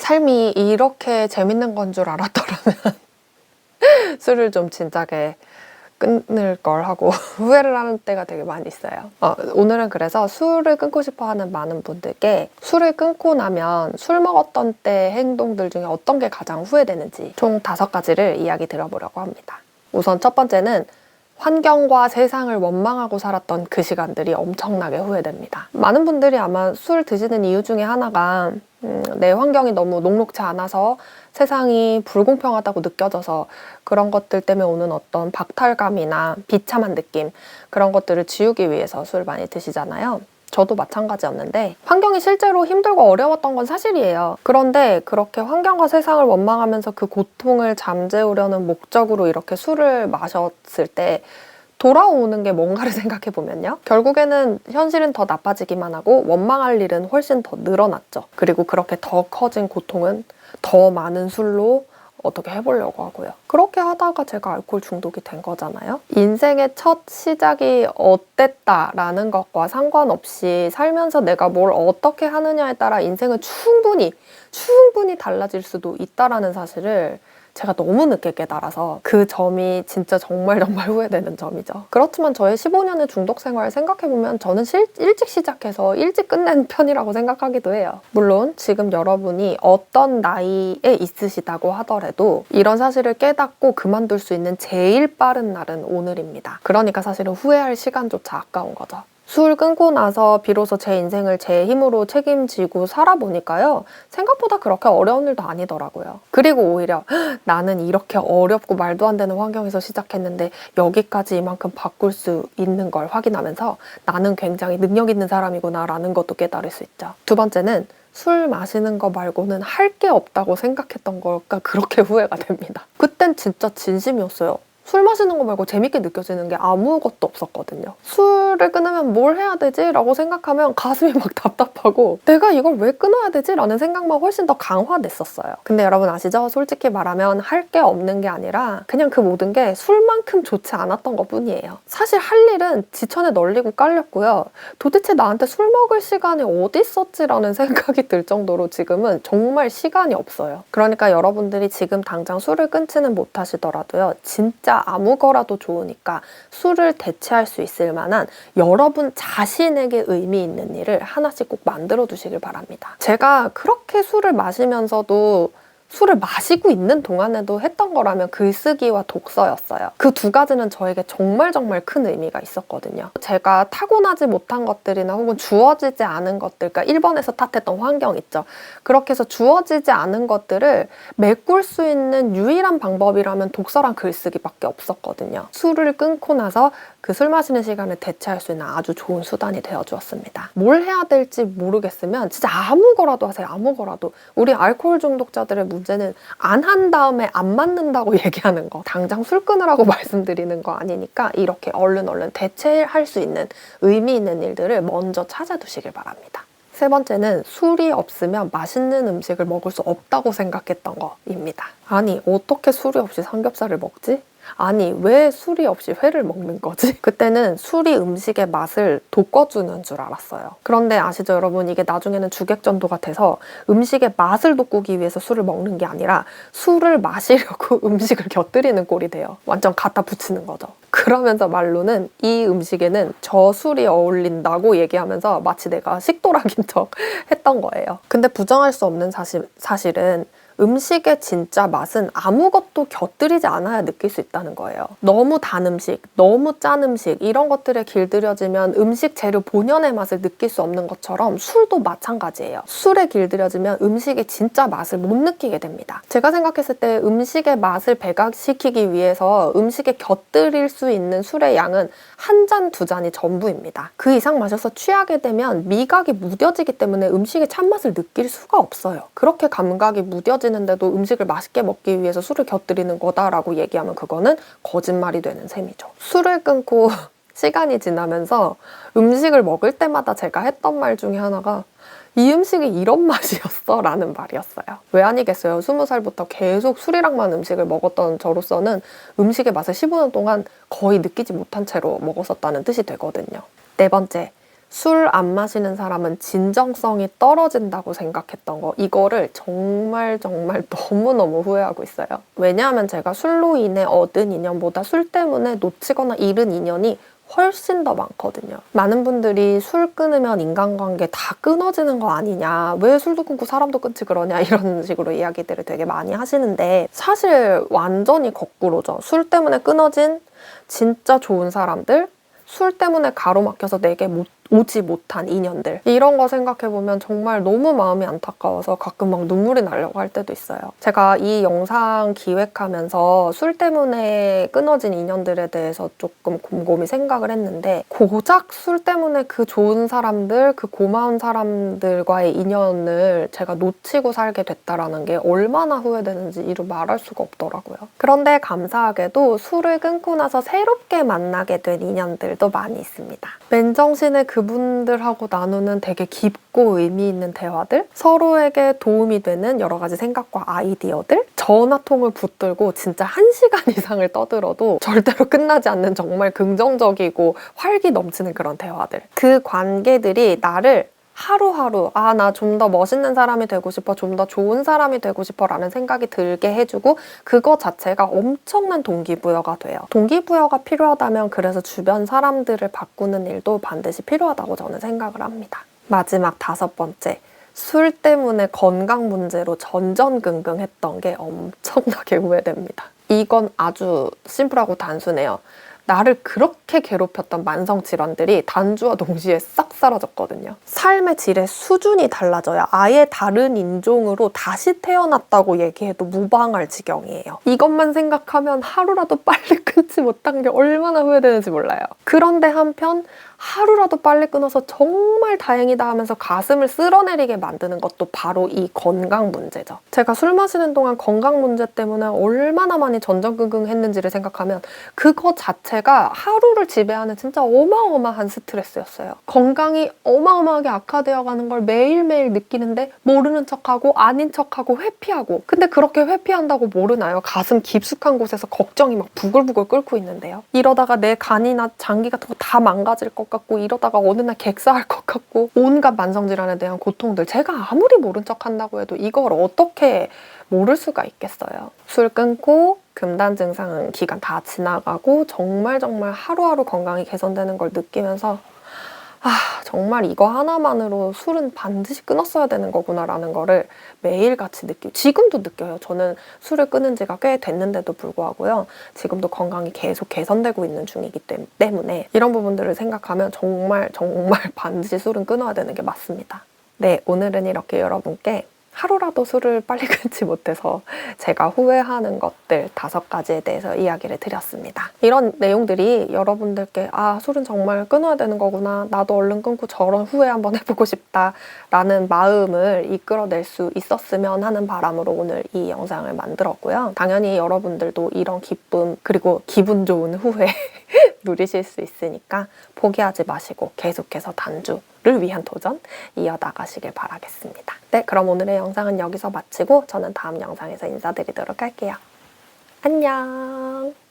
삶이 이렇게 재밌는 건 줄 알았더라면 술을 좀 진작에 끊을 걸 하고 후회를 하는 때가 되게 많이 있어요. 오늘은 그래서 술을 끊고 싶어 하는 많은 분들께 술을 끊고 나면 술 먹었던 때 행동들 중에 어떤 게 가장 후회되는지 총 5가지를 이야기 들어보려고 합니다. 우선 첫 번째는 환경과 세상을 원망하고 살았던 그 시간들이 엄청나게 후회됩니다. 많은 분들이 아마 술 드시는 이유 중에 하나가 내 환경이 너무 녹록지 않아서 세상이 불공평하다고 느껴져서 그런 것들 때문에 오는 어떤 박탈감이나 비참한 느낌, 그런 것들을 지우기 위해서 술 많이 드시잖아요. 저도 마찬가지였는데 환경이 실제로 힘들고 어려웠던 건 사실이에요. 그런데 그렇게 환경과 세상을 원망하면서 그 고통을 잠재우려는 목적으로 이렇게 술을 마셨을 때 돌아오는 게 뭔가를 생각해보면요. 결국에는 현실은 더 나빠지기만 하고 원망할 일은 훨씬 더 늘어났죠. 그리고 그렇게 더 커진 고통은 더 많은 술로 어떻게 해보려고 하고요. 그렇게 하다가 제가 알코올 중독이 된 거잖아요. 인생의 첫 시작이 어땠다라는 것과 상관없이 살면서 내가 뭘 어떻게 하느냐에 따라 인생은 충분히 달라질 수도 있다라는 사실을 제가 너무 늦게 깨달아서 그 점이 진짜 정말 후회되는 점이죠. 그렇지만 저의 15년의 중독 생활을 생각해보면 저는 일찍 시작해서 일찍 끝낸 편이라고 생각하기도 해요. 물론 지금 여러분이 어떤 나이에 있으시다고 하더라도 이런 사실을 깨닫고 그만둘 수 있는 제일 빠른 날은 오늘입니다. 그러니까 사실은 후회할 시간조차 아까운 거죠. 술 끊고 나서 비로소 제 인생을 제 힘으로 책임지고 살아보니까요. 생각보다 그렇게 어려운 일도 아니더라고요. 그리고 오히려 나는 이렇게 어렵고 말도 안 되는 환경에서 시작했는데 여기까지 이만큼 바꿀 수 있는 걸 확인하면서 나는 굉장히 능력 있는 사람이구나 라는 것도 깨달을 수 있죠. 두 번째는 술 마시는 거 말고는 할 게 없다고 생각했던 걸까 그렇게 후회가 됩니다. 그땐 진짜 진심이었어요. 술 마시는 거 말고 재밌게 느껴지는 게 아무것도 없었거든요. 술을 끊으면 뭘 해야 되지? 라고 생각하면 가슴이 막 답답하고 내가 이걸 왜 끊어야 되지? 라는 생각만 훨씬 더 강화됐었어요. 근데 여러분 아시죠? 솔직히 말하면 할 게 없는 게 아니라 그냥 그 모든 게 술만큼 좋지 않았던 것 뿐이에요. 사실 할 일은 지천에 널리고 깔렸고요. 도대체 나한테 술 먹을 시간이 어디 있었지? 라는 생각이 들 정도로 지금은 정말 시간이 없어요. 그러니까 여러분들이 지금 당장 술을 끊지는 못하시더라도요. 진짜 아무 거라도 좋으니까 술을 대체할 수 있을 만한 여러분 자신에게 의미 있는 일을 하나씩 꼭 만들어 두시길 바랍니다. 제가 그렇게 술을 마시면서도 술을 마시고 있는 동안에도 했던 거라면 글쓰기와 독서였어요. 그 2가지는 저에게 정말 큰 의미가 있었거든요. 제가 타고나지 못한 것들이나 혹은 주어지지 않은 것들, 그러니까 1번에서 탓했던 환경 있죠. 그렇게 해서 주어지지 않은 것들을 메꿀 수 있는 유일한 방법이라면 독서랑 글쓰기밖에 없었거든요. 술을 끊고 나서 그 술 마시는 시간을 대체할 수 있는 아주 좋은 수단이 되어주었습니다. 뭘 해야 될지 모르겠으면 진짜 아무 거라도 하세요. 아무 거라도. 우리 알코올 중독자들의 문제는 안 한 다음에 안 맞는다고 얘기하는 거. 당장 술 끊으라고 말씀드리는 거 아니니까 이렇게 얼른 대체할 수 있는 의미 있는 일들을 먼저 찾아두시길 바랍니다. 세 번째는 술이 없으면 맛있는 음식을 먹을 수 없다고 생각했던 거입니다. 아니 어떻게 술이 없이 삼겹살을 먹지? 아니 왜 술이 없이 회를 먹는 거지? 그때는 술이 음식의 맛을 돋궈주는 줄 알았어요. 그런데 아시죠 여러분, 이게 나중에는 주객전도가 돼서 음식의 맛을 돋구기 위해서 술을 먹는 게 아니라 술을 마시려고 음식을 곁들이는 꼴이 돼요. 완전 갖다 붙이는 거죠. 그러면서 말로는 이 음식에는 저 술이 어울린다고 얘기하면서 마치 내가 식도락인 척 했던 거예요. 근데 부정할 수 없는 사실은 음식의 진짜 맛은 아무것도 곁들이지 않아야 느낄 수 있다는 거예요. 너무 단 음식, 너무 짠 음식 이런 것들에 길들여지면 음식 재료 본연의 맛을 느낄 수 없는 것처럼 술도 마찬가지예요. 술에 길들여지면 음식의 진짜 맛을 못 느끼게 됩니다. 제가 생각했을 때 음식의 맛을 배각시키기 위해서 음식에 곁들일 수 있는 술의 양은 1잔, 2잔이 전부입니다. 그 이상 마셔서 취하게 되면 미각이 무뎌지기 때문에 음식의 참맛을 느낄 수가 없어요. 그렇게 감각이 무뎌지는데도 음식을 맛있게 먹기 위해서 술을 곁들이는 거다라고 얘기하면 그거는 거짓말이 되는 셈이죠. 술을 끊고 시간이 지나면서 음식을 먹을 때마다 제가 했던 말 중에 하나가 이 음식이 이런 맛이었어? 라는 말이었어요. 왜 아니겠어요? 20살부터 계속 술이랑만 음식을 먹었던 저로서는 음식의 맛을 15년 동안 거의 느끼지 못한 채로 먹었었다는 뜻이 되거든요. 네 번째, 술 안 마시는 사람은 진정성이 떨어진다고 생각했던 거, 이거를 정말 너무너무 후회하고 있어요. 왜냐하면 제가 술로 인해 얻은 인연보다 술 때문에 놓치거나 잃은 인연이 훨씬 더 많거든요. 많은 분들이 술 끊으면 인간관계 다 끊어지는 거 아니냐, 왜 술도 끊고 사람도 끊지 그러냐, 이런 식으로 이야기들을 되게 많이 하시는데 사실 완전히 거꾸로죠. 술 때문에 끊어진 진짜 좋은 사람들, 술 때문에 가로막혀서 내게 오지 못한 인연들, 이런 거 생각해보면 정말 너무 마음이 안타까워서 가끔 막 눈물이 나려고 할 때도 있어요. 제가 이 영상 기획하면서 술 때문에 끊어진 인연들에 대해서 조금 곰곰이 생각을 했는데, 고작 술 때문에 그 좋은 사람들, 그 고마운 사람들과의 인연을 제가 놓치고 살게 됐다라는 게 얼마나 후회되는지 이루 말할 수가 없더라고요. 그런데 감사하게도 술을 끊고 나서 새롭게 만나게 된 인연들도 많이 있습니다. 맨정신에 그분들하고 나누는 되게 깊고 의미 있는 대화들, 서로에게 도움이 되는 여러 가지 생각과 아이디어들, 전화통을 붙들고 진짜 1시간 이상을 떠들어도 절대로 끝나지 않는 정말 긍정적이고 활기 넘치는 그런 대화들. 그 관계들이 나를 하루하루 나 좀 더 멋있는 사람이 되고 싶어, 좀 더 좋은 사람이 되고 싶어 라는 생각이 들게 해주고, 그거 자체가 엄청난 동기부여가 돼요. 동기부여가 필요하다면 그래서 주변 사람들을 바꾸는 일도 반드시 필요하다고 저는 생각을 합니다. 마지막 5번째, 술 때문에 건강 문제로 전전긍긍했던 게 엄청나게 후회됩니다. 이건 아주 심플하고 단순해요. 나를 그렇게 괴롭혔던 만성질환들이 단주와 동시에 싹 사라졌거든요. 삶의 질의 수준이 달라져야 아예 다른 인종으로 다시 태어났다고 얘기해도 무방할 지경이에요. 이것만 생각하면 하루라도 빨리 끊지 못한 게 얼마나 후회되는지 몰라요. 그런데 한편 하루라도 빨리 끊어서 정말 다행이다 하면서 가슴을 쓸어내리게 만드는 것도 바로 이 건강 문제죠. 제가 술 마시는 동안 건강 문제 때문에 얼마나 많이 전전긍긍했는지를 생각하면 그거 자체가 하루를 지배하는 진짜 어마어마한 스트레스였어요. 건강이 어마어마하게 악화되어가는 걸 매일매일 느끼는데 모르는 척하고 아닌 척하고 회피하고, 근데 그렇게 회피한다고 모르나요? 가슴 깊숙한 곳에서 걱정이 막 부글부글 끓고 있는데요. 이러다가 내 간이나 장기 같은 거 다 망가질 것 같고, 이러다가 어느 날 객사할 것 같고, 온갖 만성질환에 대한 고통들, 제가 아무리 모른 척 한다고 해도 이걸 어떻게 모를 수가 있겠어요. 술 끊고 금단 증상 기간 다 지나가고 정말 하루하루 건강이 개선되는 걸 느끼면서 정말 이거 하나만으로 술은 반드시 끊었어야 되는 거구나 라는 거를 매일같이 지금도 느껴요. 저는 술을 끊은 지가 꽤 됐는데도 불구하고요. 지금도 건강이 계속 개선되고 있는 중이기 때문에 이런 부분들을 생각하면 정말 반드시 술은 끊어야 되는 게 맞습니다. 네, 오늘은 이렇게 여러분께 하루라도 술을 빨리 끊지 못해서 제가 후회하는 것들 5가지에 대해서 이야기를 드렸습니다. 이런 내용들이 여러분들께 술은 정말 끊어야 되는 거구나, 나도 얼른 끊고 저런 후회 한번 해보고 싶다 라는 마음을 이끌어낼 수 있었으면 하는 바람으로 오늘 이 영상을 만들었고요. 당연히 여러분들도 이런 기쁨, 그리고 기분 좋은 후회 누리실 수 있으니까 포기하지 마시고 계속해서 단주를 위한 도전 이어나가시길 바라겠습니다. 네, 그럼 오늘의 영상은 여기서 마치고 저는 다음 영상에서 인사드리도록 할게요. 안녕!